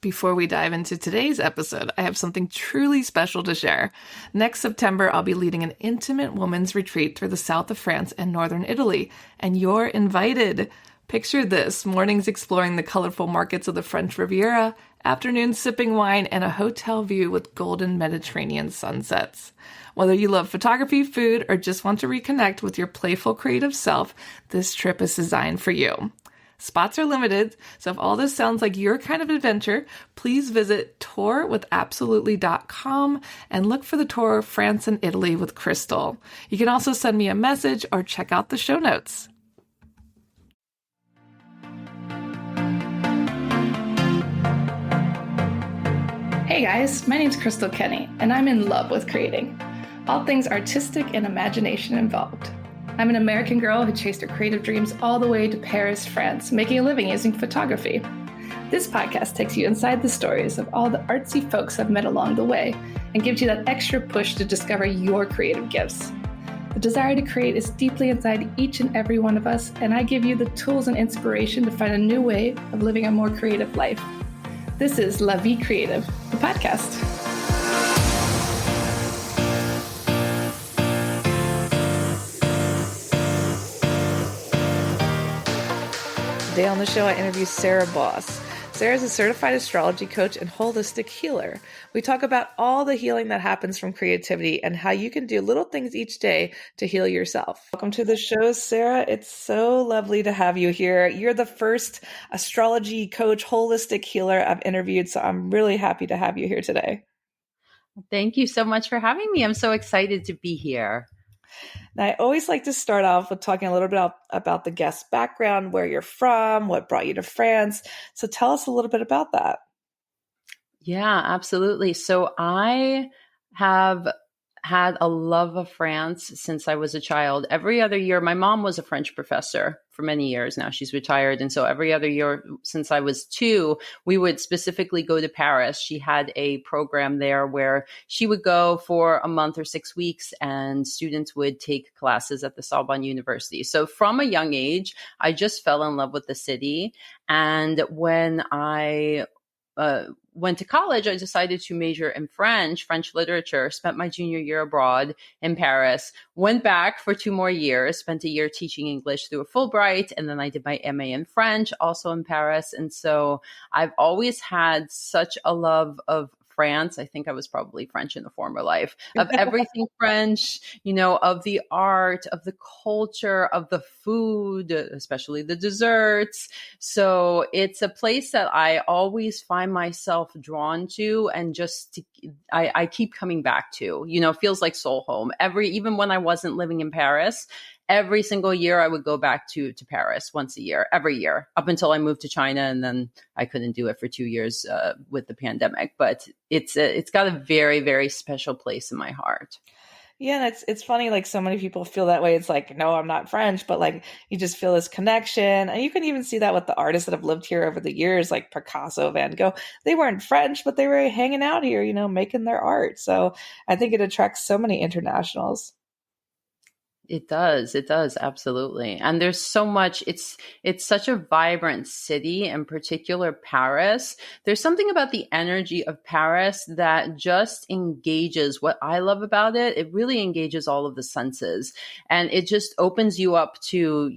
Before we dive into today's episode, I have something truly special to share. Next September, I'll be leading an intimate women's retreat through the south of France and northern Italy, and you're invited. Picture this: mornings exploring the colorful markets of the French Riviera, afternoons sipping wine, and a hotel view with golden Mediterranean sunsets. Whether you love photography, food, or just want to reconnect with your playful creative self, this trip is designed for you. Spots are limited, so if all this sounds like your kind of adventure, please visit tourwithabsolutely.com and look for the tour France and Italy with Crystal. You can also send me a message or check out the show notes. Hey guys, my name's Crystal Kenny, and I'm in love with creating. All things artistic and imagination involved. I'm an American girl who chased her creative dreams all the way to Paris, France, making a living using photography. This podcast takes you inside the stories of all the artsy folks I've met along the way and gives you that extra push to discover your creative gifts. The desire to create is deeply inside each and every one of us, and I give you the tools and inspiration to find a new way of living a more creative life. This is La Vie Creative, the podcast. Today on the show, I interview Sarah Boss. Sarah is a certified astrology coach and holistic healer. We talk about all the healing that happens from creativity and how you can do little things each day to heal yourself. Welcome to the show, Sarah. It's so lovely to have you here. You're the first astrology coach, holistic healer I've interviewed, so I'm really happy to have you here today. Thank you so much for having me. I'm so excited to be here. Now, I always like to start off with talking a little bit about the guest's background, where you're from, what brought you to France. So tell us a little bit about that. Yeah, absolutely. So I have had a love of France since I was a child. Every other year, my mom was a French professor for many years now. She's retired. And so every other year since I was 2, we would specifically go to Paris. She had a program there where she would go for a month or 6 weeks and students would take classes at the Sorbonne University. So from a young age, I just fell in love with the city. And when I went to college, I decided to major in French literature, spent my junior year abroad in Paris, went back for 2 more years, spent a year teaching English through a Fulbright, and then I did my MA in French, also in Paris. And so I've always had such a love of France. I think I was probably French in a former life, of everything French, of the art, of the culture, of the food, especially the desserts. So it's a place that I always find myself drawn to and I keep coming back to, it feels like soul home. Even when I wasn't living in Paris, every single year I would go back to Paris once a year, every year, up until I moved to China. And then I couldn't do it for 2 years with the pandemic. But it's got a very, very special place in my heart. Yeah, and it's funny, like so many people feel that way. It's like, no, I'm not French, but like you just feel this connection. And you can even see that with the artists that have lived here over the years, like Picasso, Van Gogh. They weren't French, but they were hanging out here, making their art. So I think it attracts so many internationals. It does. Absolutely. And there's so much, it's such a vibrant city, in particular Paris. There's something about the energy of Paris that just engages what I love about it. It really engages all of the senses and it just opens you up to,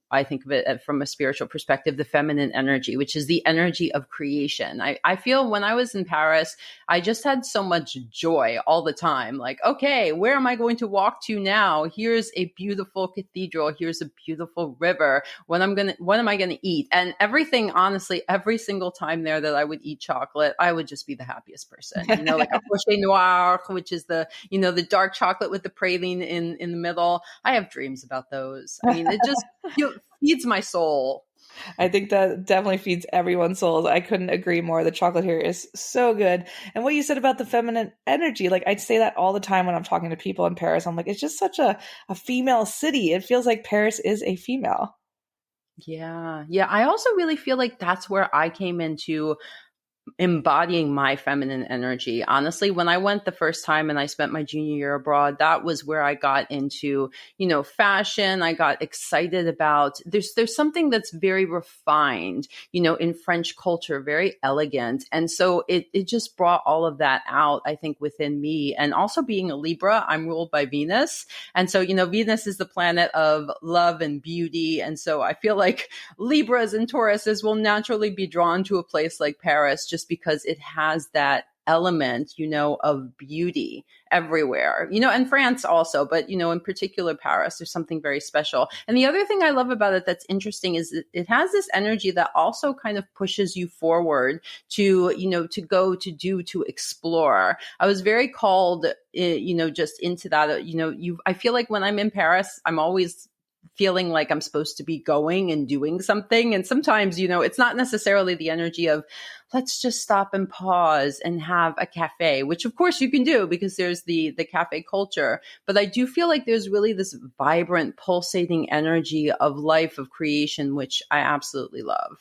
I think of it from a spiritual perspective, the feminine energy, which is the energy of creation. I feel when I was in Paris, I just had so much joy all the time. Like, okay, where am I going to walk to now? Here's a beautiful cathedral. Here's a beautiful river. What am I going to eat? And everything, honestly, every single time there that I would eat chocolate, I would just be the happiest person. Like a Rocher Noir, which is the dark chocolate with the praline in the middle. I have dreams about those. I mean, it just feeds my soul. I think that definitely feeds everyone's souls. I couldn't agree more. The chocolate here is so good. And what you said about the feminine energy, like I'd say that all the time when I'm talking to people in Paris. I'm like, it's just such a female city. It feels like Paris is a female. Yeah. I also really feel like that's where I came into embodying my feminine energy. Honestly, when I went the first time and I spent my junior year abroad, that was where I got into, fashion. I got excited about there's something that's very refined, in French culture, very elegant. And so it just brought all of that out, I think, within me. And also being a Libra, I'm ruled by Venus. And so, Venus is the planet of love and beauty. And so I feel like Libras and Tauruses will naturally be drawn to a place like Paris just because it has that element, of beauty everywhere, and France also, but, in particular Paris, there's something very special. And the other thing I love about it that's interesting is it has this energy that also kind of pushes you forward to, to go, to do, to explore. I was very called, just into that, I feel like when I'm in Paris, I'm always feeling like I'm supposed to be going and doing something. And sometimes, it's not necessarily the energy of let's just stop and pause and have a cafe, which of course you can do because there's the cafe culture. But I do feel like there's really this vibrant, pulsating energy of life, of creation, which I absolutely love.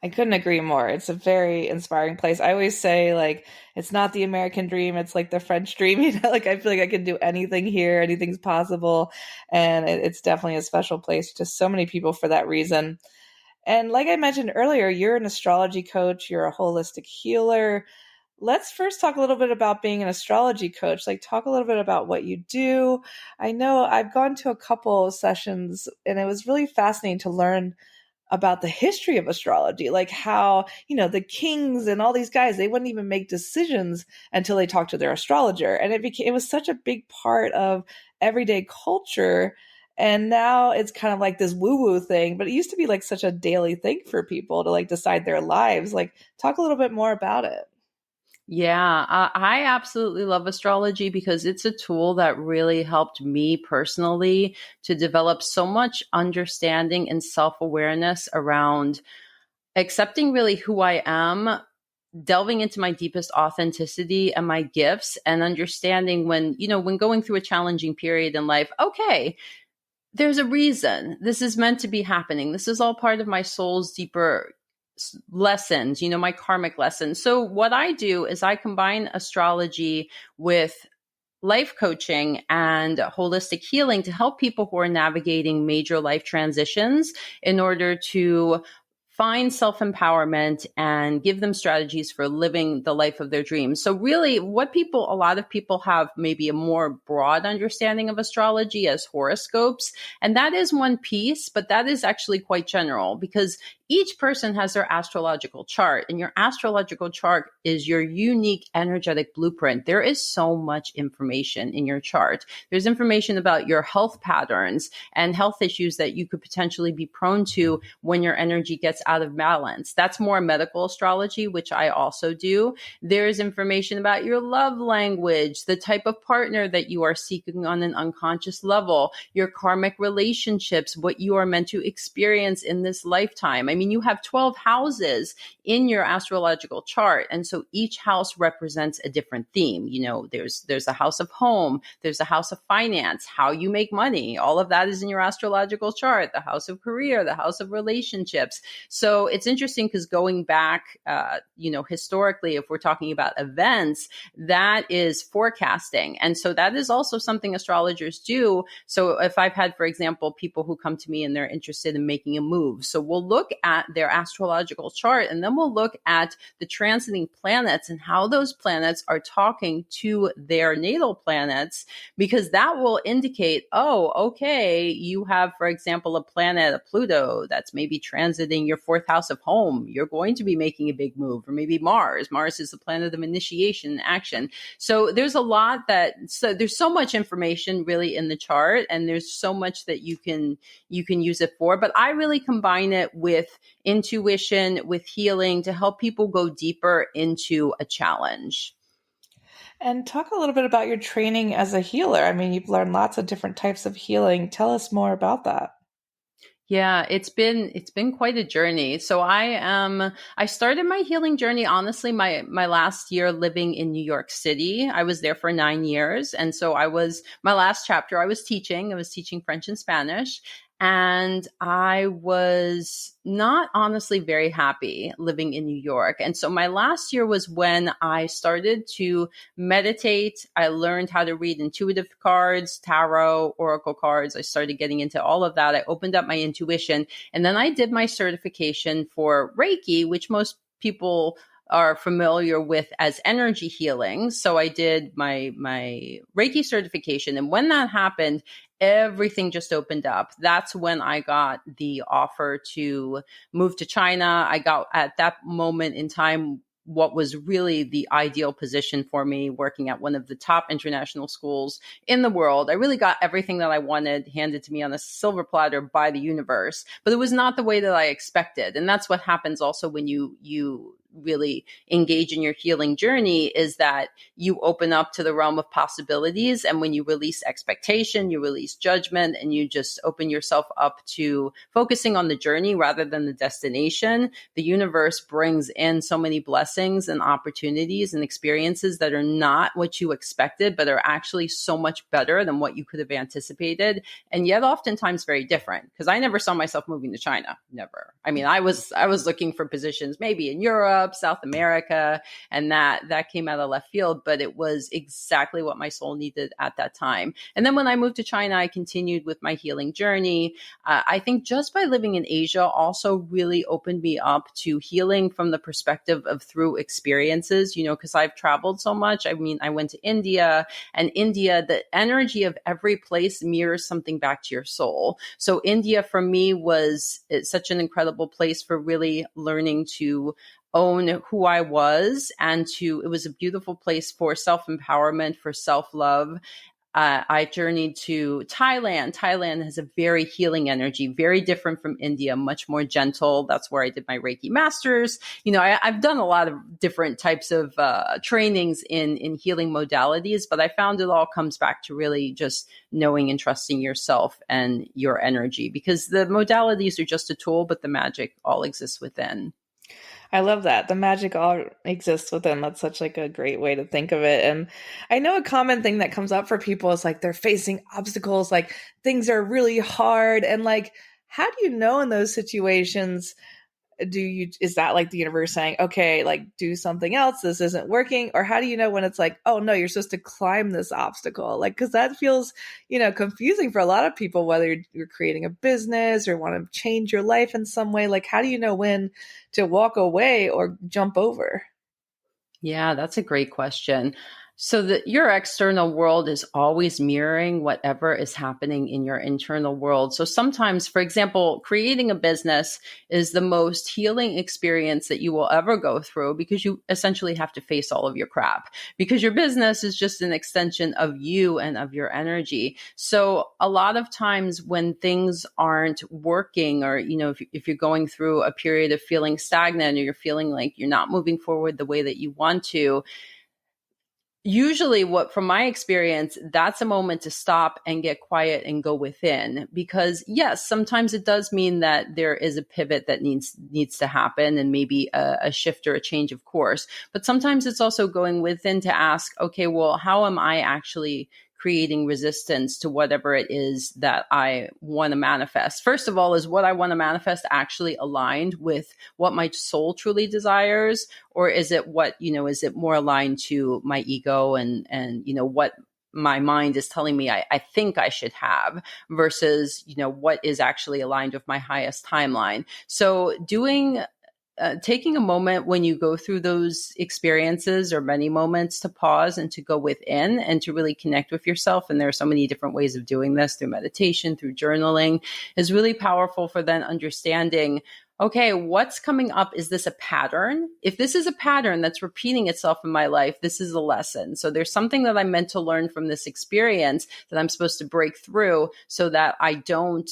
I couldn't agree more. It's a very inspiring place. I always say, like, it's not the American dream. It's like the French dream. Like, I feel like I can do anything here. Anything's possible. And it's definitely a special place to so many people for that reason. And like I mentioned earlier, you're an astrology coach. You're a holistic healer. Let's first talk a little bit about being an astrology coach. Like, talk a little bit about what you do. I know I've gone to a couple of sessions, and it was really fascinating to learn about the history of astrology, like how, the kings and all these guys, they wouldn't even make decisions until they talked to their astrologer. And it was such a big part of everyday culture. And now it's kind of like this woo-woo thing, but it used to be like such a daily thing for people to like decide their lives. Like, talk a little bit more about it. Yeah, I absolutely love astrology because it's a tool that really helped me personally to develop so much understanding and self-awareness around accepting really who I am, delving into my deepest authenticity and my gifts, and understanding when going through a challenging period in life, okay, there's a reason this is meant to be happening. This is all part of my soul's deeper lessons, my karmic lessons. So what I do is I combine astrology with life coaching and holistic healing to help people who are navigating major life transitions in order to find self-empowerment and give them strategies for living the life of their dreams. So really a lot of people have maybe a more broad understanding of astrology as horoscopes. And that is one piece, but that is actually quite general because each person has their astrological chart, and your astrological chart is your unique energetic blueprint. There is so much information in your chart. There's information about your health patterns and health issues that you could potentially be prone to when your energy gets out of balance. That's more medical astrology, which I also do. There's information about your love language, the type of partner that you are seeking on an unconscious level, your karmic relationships, what you are meant to experience in this lifetime. I mean, you have 12 houses in your astrological chart. And so each house represents a different theme. There's a house of home, there's a house of finance, how you make money. All of that is in your astrological chart, the house of career, the house of relationships. So it's interesting because going back, historically, if we're talking about events, that is forecasting. And so that is also something astrologers do. So if I've had, for example, people who come to me and they're interested in making a move, so we'll look at their astrological chart, and then we'll look at the transiting planets and how those planets are talking to their natal planets, because that will indicate, oh, okay, you have, for example, a planet, a Pluto, that's maybe transiting your fourth house of home. You're going to be making a big move. Or maybe Mars. Mars is the planet of initiation and action. So there's there's so much information really in the chart, and there's so much that you can use it for. But I really combine it with intuition, with healing, to help people go deeper into a challenge. And talk a little bit about your training as a healer. I mean, you've learned lots of different types of healing. Tell us more about that. Yeah, it's been quite a journey. So I started my healing journey, honestly, my last year living in New York City. I was there for 9 years. And so my last chapter, I was teaching French and Spanish. And I was not honestly very happy living in New York. And so my last year was when I started to meditate. I learned how to read intuitive cards, tarot, oracle cards. I started getting into all of that. I opened up my intuition. And then I did my certification for Reiki, which most people are familiar with as energy healing. So I did my Reiki certification. And when that happened, everything just opened up. That's when I got the offer to move to China. I got, at that moment in time, what was really the ideal position for me, working at one of the top international schools in the world. I really got everything that I wanted handed to me on a silver platter by the universe, but it was not the way that I expected. And that's what happens also when you really engage in your healing journey, is that you open up to the realm of possibilities. And when you release expectation, you release judgment, and you just open yourself up to focusing on the journey rather than the destination, the universe brings in so many blessings and opportunities and experiences that are not what you expected, but are actually so much better than what you could have anticipated. And yet oftentimes very different, because I never saw myself moving to China. Never. I mean, I was looking for positions maybe in Europe, South America, and that came out of left field, but it was exactly what my soul needed at that time. And then when I moved to China, I continued with my healing journey. I think just by living in Asia also really opened me up to healing from the perspective of through experiences, because I've traveled so much. I mean, I went to India, and India, the energy of every place mirrors something back to your soul. So India for me it's such an incredible place for really learning to own who I was, and it was a beautiful place for self-empowerment, for self-love. I journeyed to Thailand. Thailand has a very healing energy, very different from India, much more gentle. That's where I did my Reiki masters. I've done a lot of different types of trainings in healing modalities, but I found it all comes back to really just knowing and trusting yourself and your energy, because the modalities are just a tool, but the magic all exists within. I love that. The magic all exists within. That's such like a great way to think of it. And I know a common thing that comes up for people is like they're facing obstacles, like things are really hard. And like, how do you know in those situations, is that like the universe saying, okay, like do something else, this isn't working? Or how do you know when it's like, oh no, you're supposed to climb this obstacle? Like, because that feels, confusing for a lot of people, whether you're creating a business or want to change your life in some way. Like, how do you know when to walk away or jump over? Yeah, that's a great question. So that your external world is always mirroring whatever is happening in your internal world. So sometimes, for example, creating a business is the most healing experience that you will ever go through, because you essentially have to face all of your crap, because your business is just an extension of you and of your energy. So a lot of times when things aren't working, or, if you're going through a period of feeling stagnant, or you're feeling like you're not moving forward the way that you want to, usually from my experience, that's a moment to stop and get quiet and go within, because yes, sometimes it does mean that there is a pivot that needs to happen, and maybe a shift or a change of course. But sometimes it's also going within to ask, okay, well, how am I actually creating resistance to whatever it is that I want to manifest? First of all, is what I want to manifest actually aligned with what my soul truly desires? Or is it is it more aligned to my ego and what my mind is telling me I think I should have, versus, what is actually aligned with my highest timeline? So taking a moment when you go through those experiences, or many moments, to pause and to go within and to really connect with yourself. And there are so many different ways of doing this, through meditation, through journaling, is really powerful for then understanding, okay, what's coming up? Is this a pattern? If this is a pattern that's repeating itself in my life, this is a lesson. So there's something that I'm meant to learn from this experience that I'm supposed to break through, so that I don't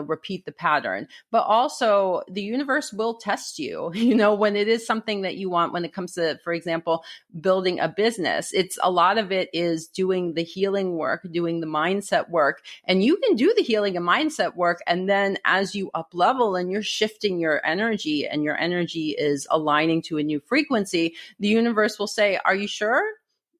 repeat the pattern. But also the universe will test you, when it is something that you want. When it comes to, for example, building a business, a lot of it is doing the healing work, doing the mindset work. And you can do the healing and mindset work, and then as you up level and you're shifting your energy, and your energy is aligning to a new frequency, the universe will say, are you sure?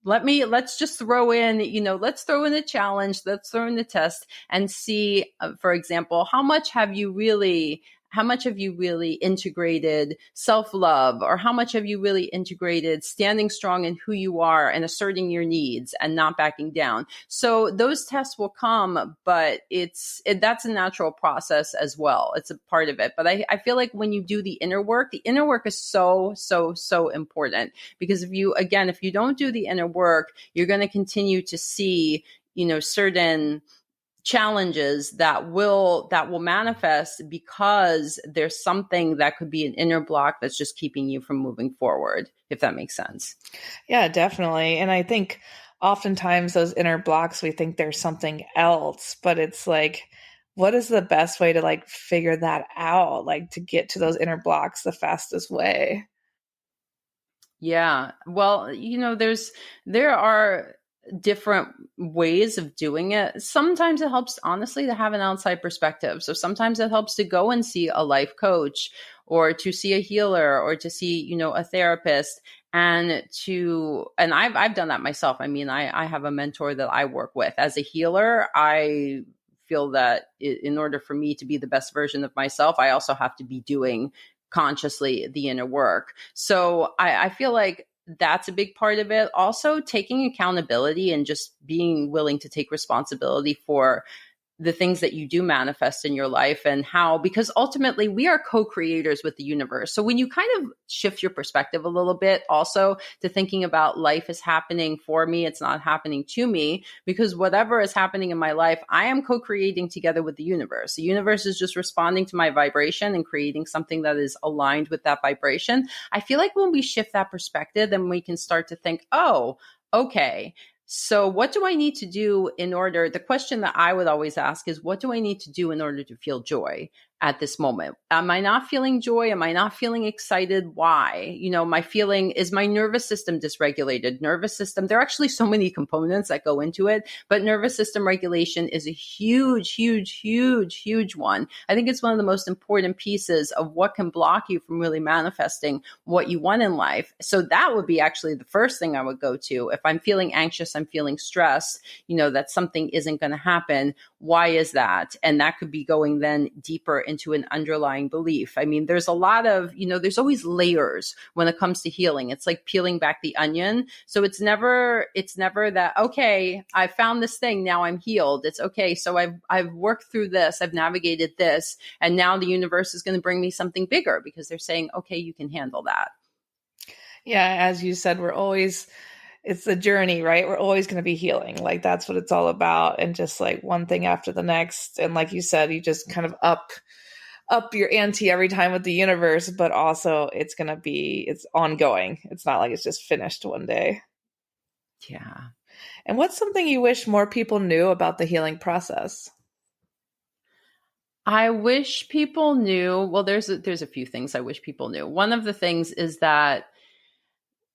let's just throw in, let's throw in a challenge, let's throw in a test and see, for example, how much have you really integrated self-love, or how much have you really integrated standing strong in who you are and asserting your needs and not backing down? So those tests will come, but that's a natural process as well. It's a part of it. But I feel like when you do the inner work is so, so, so important, because if you don't do the inner work, you're going to continue to see, certain challenges that will manifest because there's something that could be an inner block that's just keeping you from moving forward, if that makes sense. Yeah, definitely. And I think oftentimes those inner blocks, we think there's something else, but it's like, what is the best way to like figure that out? Like to get to those inner blocks the fastest way? Yeah. Well, there are different ways of doing it. Sometimes it helps, honestly, to have an outside perspective. So sometimes it helps to go and see a life coach, or to see a healer, or to see, a therapist, and I've done that myself. I mean, I have a mentor that I work with. As a healer, I feel that in order for me to be the best version of myself, I also have to be doing consciously the inner work. So I feel like that's a big part of it. Also, taking accountability and just being willing to take responsibility for the things that you do manifest in your life, and how, because ultimately we are co-creators with the universe. So when you kind of shift your perspective a little bit also to thinking about life is happening for me, it's not happening to me, because whatever is happening in my life, I am co-creating together with the universe. The universe is just responding to my vibration and creating something that is aligned with that vibration. I feel like when we shift that perspective, then we can start to think, oh, okay, so what do I need to do the question that I would always ask is, what do I need to do in order to feel joy at this moment? Am I not feeling joy? Am I not feeling excited? Why? Is my nervous system dysregulated? Nervous system, there are actually so many components that go into it, but nervous system regulation is a huge, huge, huge, huge one. I think it's one of the most important pieces of what can block you from really manifesting what you want in life. So that would be actually the first thing I would go to. If I'm feeling anxious, I'm feeling stressed, that something isn't going to happen. Why is that? And that could be going then deeper into an underlying belief. I mean, there's a lot of, there's always layers when it comes to healing. It's like peeling back the onion. So it's never that, okay, I found this thing, now I'm healed. It's okay. So I've worked through this, I've navigated this, and now the universe is going to bring me something bigger, because they're saying, okay, you can handle that. Yeah. As you said, it's the journey, right? We're always going to be healing. Like that's what it's all about. And just like one thing after the next. And like you said, you just kind of up your ante every time with the universe, but also it's ongoing. It's not like it's just finished one day. Yeah. And what's something you wish more people knew about the healing process? I wish people knew, well, there's a few things I wish people knew. One of the things is that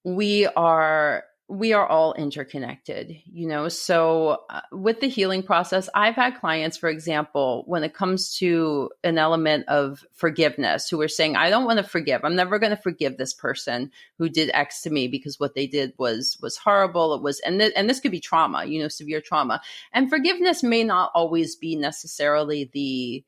we are all interconnected, so with the healing process, I've had clients, for example, when it comes to an element of forgiveness, who are saying, I don't want to forgive. I'm never going to forgive this person who did X to me, because what they did was horrible. It was, and this could be trauma, severe trauma. And forgiveness may not always be necessarily the,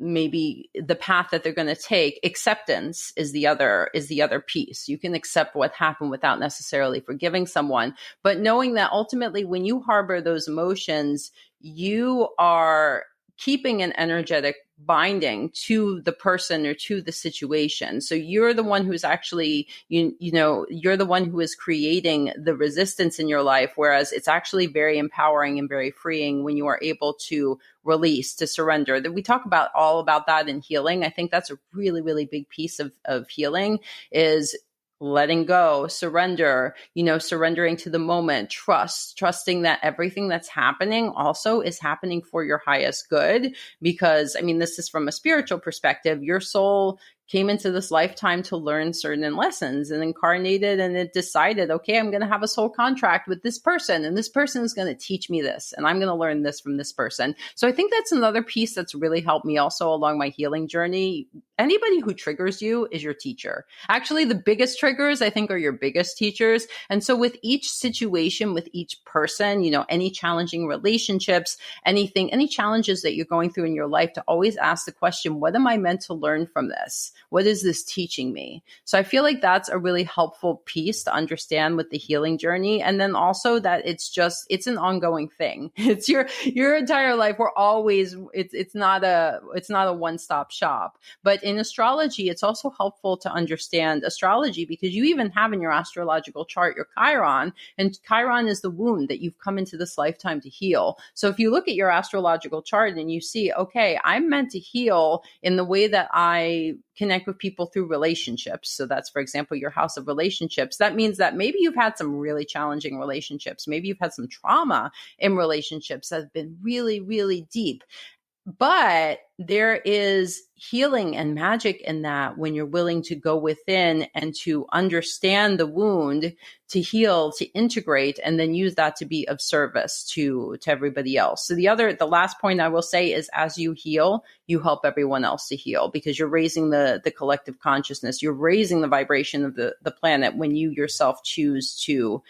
maybe the path that they're going to take. Acceptance is the other piece. You can accept what happened without necessarily forgiving someone, but knowing that ultimately when you harbor those emotions, you are keeping an energetic binding to the person or to the situation. So you're the one who's actually, you're the one who is creating the resistance in your life, whereas it's actually very empowering and very freeing when you are able to release, to surrender. That we talk about all about that in healing. I think that's a really, really big piece of healing, is letting go, surrender, surrendering to the moment, trusting that everything that's happening also is happening for your highest good. Because, I mean, this is from a spiritual perspective. Your soul came into this lifetime to learn certain lessons and incarnated, and it decided, okay, I'm going to have a soul contract with this person, and this person is going to teach me this, and I'm going to learn this from this person. So I think that's another piece that's really helped me also along my healing journey, anybody who triggers you is your teacher. Actually, the biggest triggers, I think, are your biggest teachers. And so with each situation, with each person, any challenging relationships, any challenges that you're going through in your life, to always ask the question, what am I meant to learn from this? What is this teaching me? So I feel like that's a really helpful piece to understand with the healing journey. And then also that it's an ongoing thing. It's your entire life. We're always, it's not a one-stop shop. But in astrology, it's also helpful to understand astrology because you even have in your astrological chart your Chiron, and Chiron is the wound that you've come into this lifetime to heal. So if you look at your astrological chart and you see, okay, I'm meant to heal in the way that I connect with people through relationships. So that's, for example, your house of relationships. That means that maybe you've had some really challenging relationships. Maybe you've had some trauma in relationships that have been really, really deep. But there is healing and magic in that when you're willing to go within and to understand the wound, to heal, to integrate, and then use that to be of service to everybody else. So the last point I will say is, as you heal, you help everyone else to heal because you're raising the collective consciousness. You're raising the vibration of the planet when you yourself choose to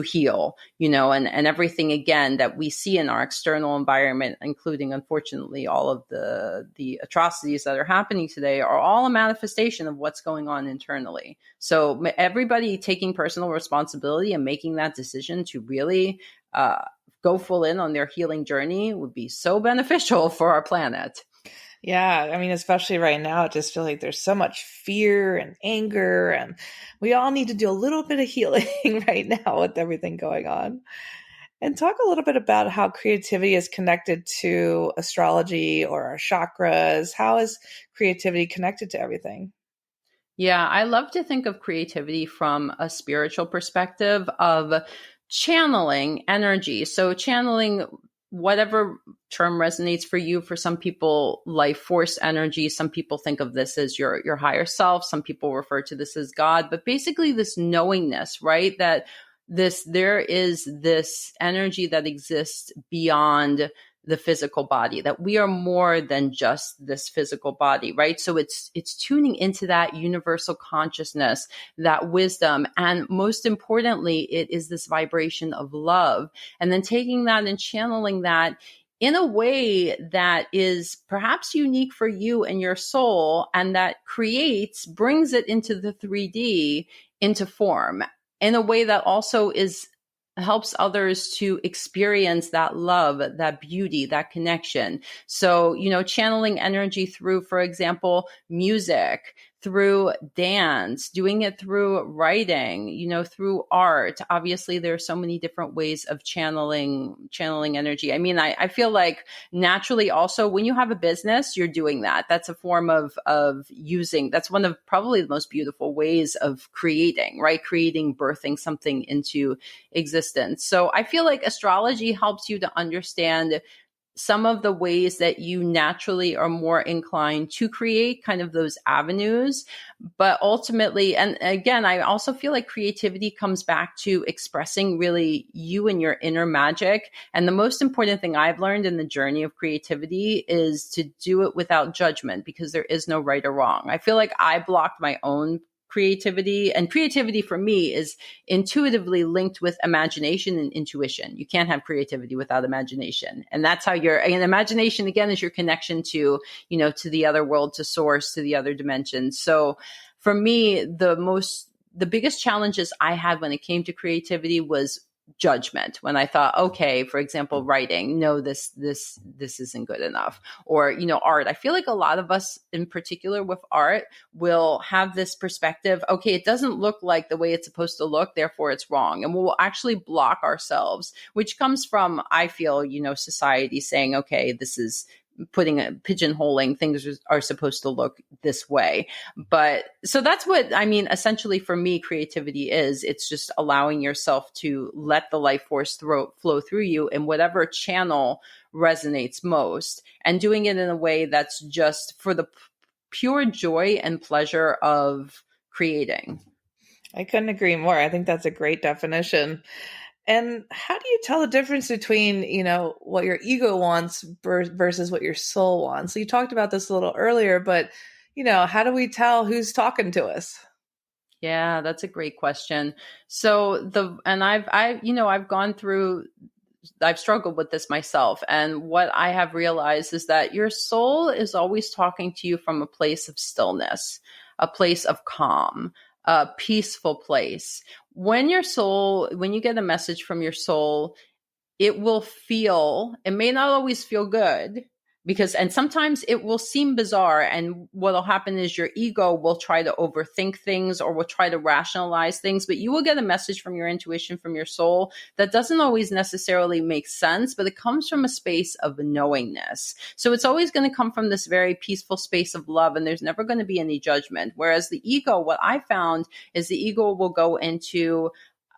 heal, and everything, again, that we see in our external environment, including, unfortunately, all of the atrocities that are happening today, are all a manifestation of what's going on internally. So everybody taking personal responsibility and making that decision to really go full in on their healing journey would be so beneficial for our planet. Yeah, I mean, especially right now, I just feel like there's so much fear and anger, and we all need to do a little bit of healing right now with everything going on. And talk a little bit about how creativity is connected to astrology or our chakras. How is creativity connected to everything? Yeah, I love to think of creativity from a spiritual perspective of channeling energy. So channeling whatever term resonates for you. For some people, life force energy. Some people think of this as your higher self. Some people refer to this as God. But basically this knowingness, right? That there is this energy that exists beyond the physical body, that we are more than just this physical body, right? So it's tuning into that universal consciousness, that wisdom. And most importantly, it is this vibration of love. And then taking that and channeling that in a way that is perhaps unique for you and your soul, and that brings it into the 3D, into form, in a way that also helps others to experience that love, that beauty, that connection. So, channeling energy through, for example, music, through dance, doing it through writing, through art. Obviously, there are so many different ways of channeling energy. I mean, I feel like naturally also when you have a business, you're doing that. That's a form of using, that's one of probably the most beautiful ways of creating, right? Creating, birthing something into existence. So I feel like astrology helps you to understand some of the ways that you naturally are more inclined to create, kind of those avenues. But ultimately, and again, I also feel like creativity comes back to expressing really you and your inner magic. And the most important thing I've learned in the journey of creativity is to do it without judgment, because there is no right or wrong. I feel like I blocked my own creativity, and creativity for me is intuitively linked with imagination and intuition. You can't have creativity without imagination. And that's how and imagination, again, is your connection to, to the other world, to source, to the other dimensions. So for me, the biggest challenges I had when it came to creativity was judgment. When I thought, okay, for example, writing, no, this isn't good enough. Or, art. I feel like a lot of us in particular with art will have this perspective, okay, it doesn't look like the way it's supposed to look, therefore it's wrong. And we'll actually block ourselves, which comes from, I feel, society saying, okay, this is pigeonholing, things are supposed to look this way. But so that's what, I mean, essentially for me, creativity is, it's just allowing yourself to let the life force flow through you in whatever channel resonates most, and doing it in a way that's just for the pure joy and pleasure of creating. I couldn't agree more. I think that's a great definition. And how do you tell the difference between, what your ego wants versus what your soul wants? So you talked about this a little earlier, but, how do we tell who's talking to us? Yeah, that's a great question. So I've gone through, I've struggled with this myself. And what I have realized is that your soul is always talking to you from a place of stillness, a place of calm, a peaceful place. When you get a message from your soul, it may not always feel good and sometimes it will seem bizarre. And what'll happen is your ego will try to overthink things or will try to rationalize things, but you will get a message from your intuition, from your soul, that doesn't always necessarily make sense, but it comes from a space of knowingness. So it's always going to come from this very peaceful space of love, and there's never going to be any judgment. Whereas the ego, what I found is the ego will go into,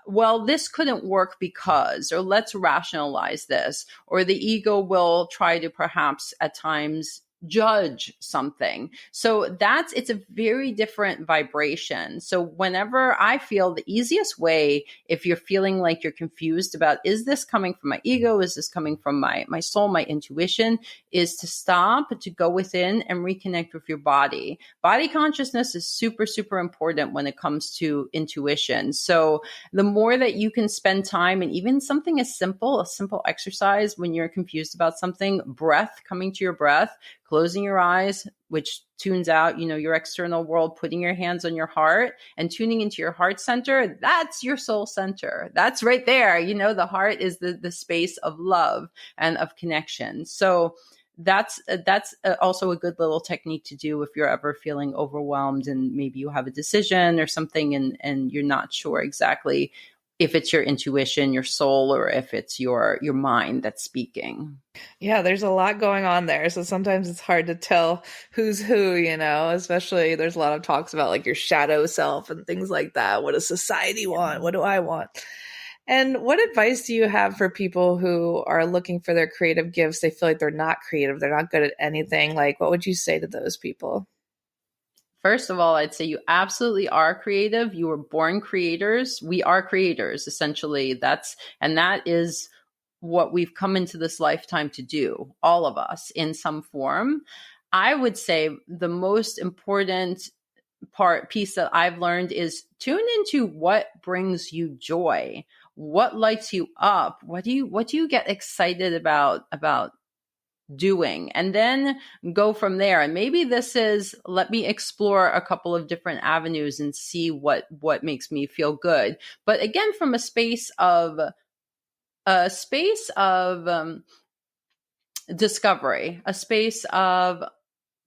well, this couldn't work because, or let's rationalize this, or the ego will try to perhaps at times judge something. So it's a very different vibration. So whenever I feel, the easiest way, if you're feeling like you're confused about, is this coming from my ego? Is this coming from my soul, my intuition, is to stop, to go within and reconnect with your body. Body consciousness is super, super important when it comes to intuition. So the more that you can spend time, and even something as simple, a simple exercise when you're confused about something, breath, coming to your breath, closing your eyes, which tunes out, your external world, putting your hands on your heart and tuning into your heart center. That's your soul center. That's right there. The heart is the space of love and of connection. So that's also a good little technique to do if you're ever feeling overwhelmed and maybe you have a decision or something and you're not sure exactly if it's your intuition, your soul, or if it's your mind that's speaking. Yeah, there's a lot going on there. So sometimes it's hard to tell who's who, especially there's a lot of talks about like your shadow self and things like that. What does society want? What do I want? And what advice do you have for people who are looking for their creative gifts? They feel like they're not creative, they're not good at anything. Like, what would you say to those people? First of all, I'd say you absolutely are creative. You were born creators. We are creators, essentially. That is what we've come into this lifetime to do, all of us in some form. I would say the most important piece that I've learned is tune into what brings you joy, what lights you up, what do you get excited about doing, and then go from there. And maybe this is, let me explore a couple of different avenues and see what makes me feel good. But again, from a space of discovery, a space of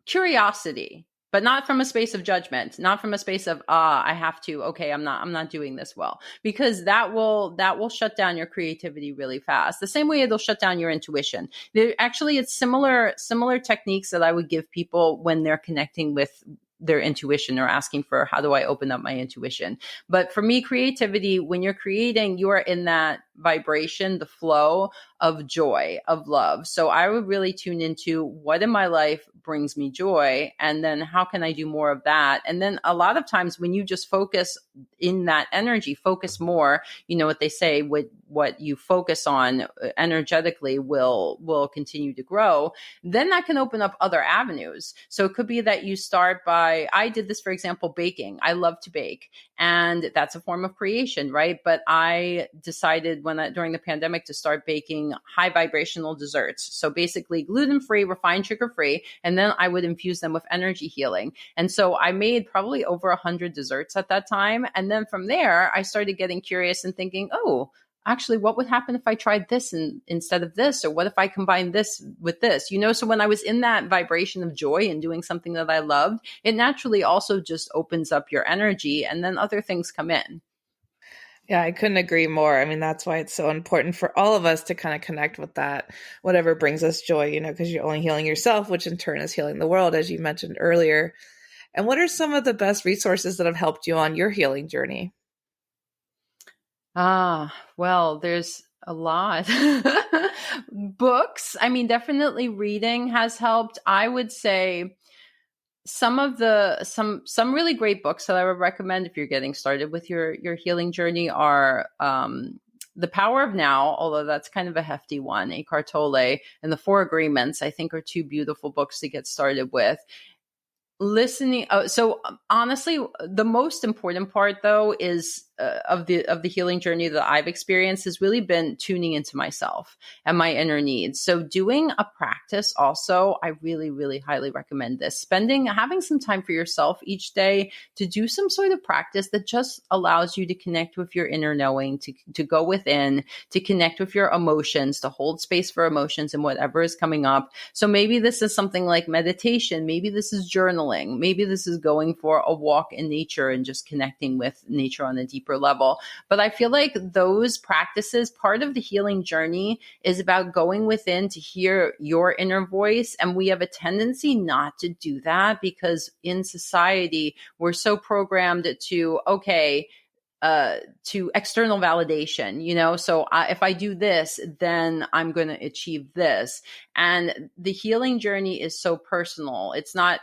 curiosity, but not from a space of judgment, not from a space of, I have to, okay, I'm not doing this well, because that will shut down your creativity really fast. The same way it'll shut down your intuition. It's similar techniques that I would give people when they're connecting with their intuition or asking for, how do I open up my intuition? But for me, creativity, when you're creating, you are in that vibration, the flow of joy, of love. So I would really tune into what in my life brings me joy, and then how can I do more of that? And then a lot of times when you just focus in that energy, focus more, what they say, what you focus on energetically will continue to grow. Then that can open up other avenues. So it could be that you start by, I did this, for example, baking. I love to bake, and that's a form of creation, right? But I decided during the pandemic to start baking high vibrational desserts. So basically gluten-free, refined sugar-free, and then I would infuse them with energy healing. And so I made probably over 100 desserts at that time. And then from there, I started getting curious and thinking, oh, actually, what would happen if I tried this instead of this? Or what if I combined this with this? So when I was in that vibration of joy and doing something that I loved, it naturally also just opens up your energy, and then other things come in. Yeah, I couldn't agree more. I mean, that's why it's so important for all of us to kind of connect with that, whatever brings us joy, because you're only healing yourself, which in turn is healing the world, as you mentioned earlier. And what are some of the best resources that have helped you on your healing journey? Well, there's a lot. Books, definitely reading has helped. I would say some really great books that I would recommend if you're getting started with your healing journey are The Power of Now, although that's kind of a hefty one, Eckhart Tolle, and The Four Agreements, I think, are two beautiful books to get started with. Listening. So honestly, the most important part though is of the healing journey that I've experienced has really been tuning into myself and my inner needs. So doing a practice also, I really, really highly recommend this. Having some time for yourself each day to do some sort of practice that just allows you to connect with your inner knowing, to go within, to connect with your emotions, to hold space for emotions and whatever is coming up. So maybe this is something like meditation. Maybe this is journaling. Maybe this is going for a walk in nature and just connecting with nature on a deeper level. But I feel like those practices, part of the healing journey is about going within to hear your inner voice. And we have a tendency not to do that because in society, we're so programmed to external validation, so if I do this, then I'm going to achieve this. And the healing journey is so personal. It's not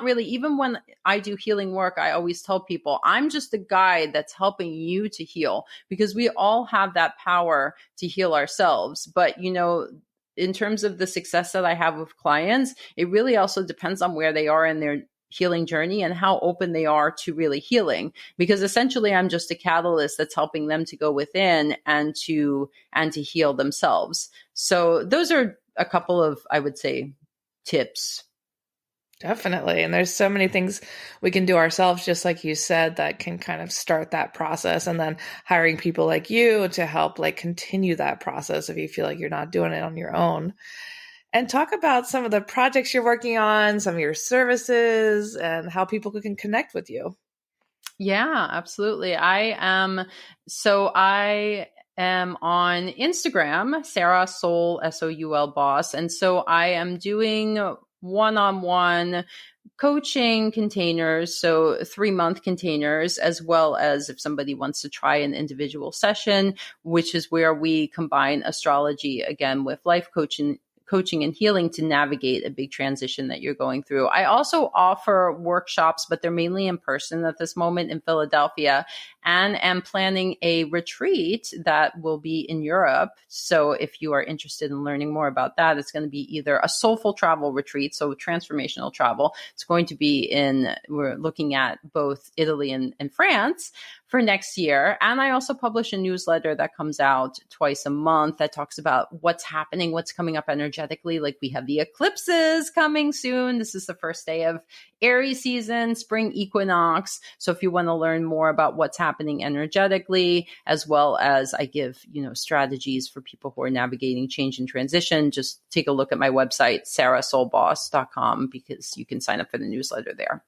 really, even when I do healing work, I always tell people, I'm just a guide that's helping you to heal because we all have that power to heal ourselves. But, in terms of the success that I have with clients, it really also depends on where they are in their healing journey and how open they are to really healing, because essentially I'm just a catalyst that's helping them to go within and to heal themselves. So those are a couple of, I would say, tips. Definitely. And there's so many things we can do ourselves, just like you said, that can kind of start that process, and then hiring people like you to help continue that process if you feel like you're not doing it on your own. And talk about some of the projects you're working on, some of your services, and how people can connect with you. Yeah, absolutely. I am on Instagram, Sarah Soul, Soul Boss. And so I am doing one-on-one coaching containers, so 3-month containers, as well as if somebody wants to try an individual session, which is where we combine astrology again with life coaching and healing to navigate a big transition that you're going through. I also offer workshops, but they're mainly in person at this moment in Philadelphia, and am planning a retreat that will be in Europe. So if you are interested in learning more about that, it's going to be either a soulful travel retreat, so transformational travel. It's going to be we're looking at both Italy and France for next year. And I also publish a newsletter that comes out twice a month that talks about what's happening, what's coming up energetically. Like we have the eclipses coming soon. This is the first day of Aries season, spring equinox. So if you want to learn more about what's happening energetically, as well as I give, strategies for people who are navigating change and transition, just take a look at my website, sarahsoulboss.com, because you can sign up for the newsletter there.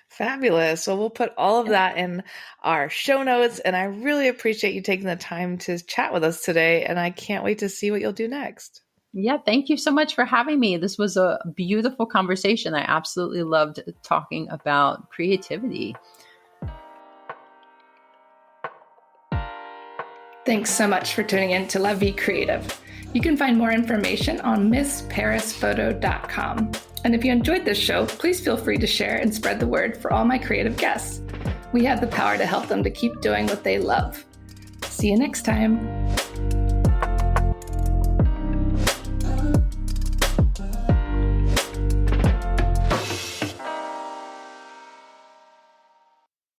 Fabulous. So we'll put all of that in our show notes. And I really appreciate you taking the time to chat with us today. And I can't wait to see what you'll do next. Yeah, thank you so much for having me. This was a beautiful conversation. I absolutely loved talking about creativity. Thanks so much for tuning in to La Vie Creative. You can find more information on MissParisPhoto.com. And if you enjoyed this show, please feel free to share and spread the word for all my creative guests. We have the power to help them to keep doing what they love. See you next time.